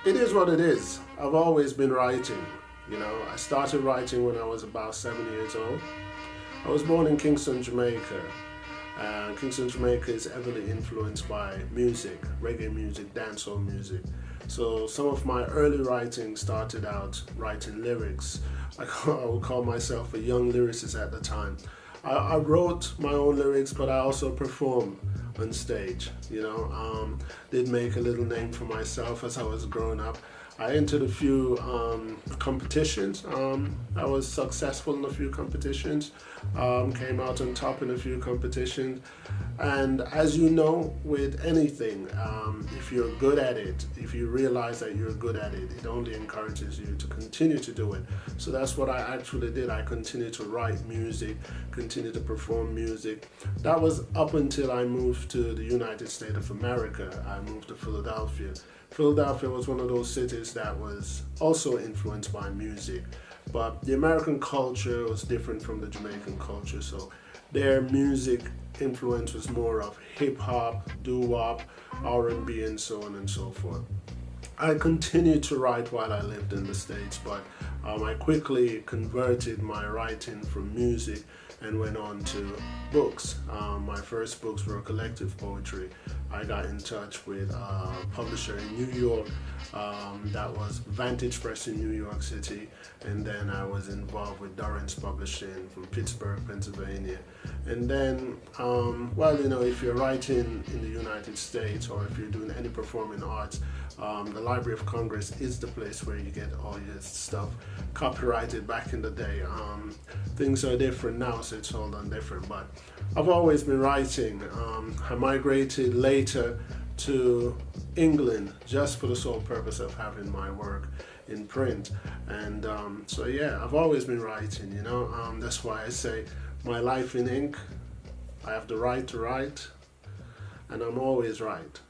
It is what it is. I've always been writing. I started writing when I was about 7 years old. I was born in Kingston, Jamaica. Kingston, Jamaica is heavily influenced by music, reggae music, dancehall music. So some of my early writing started out writing lyrics. I would call myself a young lyricist at the time. I wrote my own lyrics, but I also performed on stage. Did make a little name for myself as I was growing up. I entered a few competitions. I was successful in a few competitions, came out on top in a few competitions. And as you know, with anything, if you're good at it, if you realize that you're good at it, it only encourages you to continue to do it. So that's what I actually did. I continued to write music, continued to perform music. That was up until I moved to the United States of America. I moved to Philadelphia. Philadelphia was one of those cities that was also influenced by music, but the American culture was different from the Jamaican culture, so their music influence was more of hip-hop, doo-wop, R&B, and so on and so forth. I continued to write while I lived in the States, but I quickly converted my writing from music and went on to books. My first books were collective poetry. I got in touch with a publisher in New York that was Vantage Press in New York City, and then I was involved with Dorrance Publishing from Pittsburgh, Pennsylvania. And then, if you're writing in the United States or if you're doing any performing arts, the Library of Congress is the place where you get all your stuff copyrighted. Back in the day, things are different now, so it's all done different, but I've always been writing. I migrated later to England just for the sole purpose of having my work in print, and I've always been writing. That's why I say my life in ink. I have the right to write, and I'm always right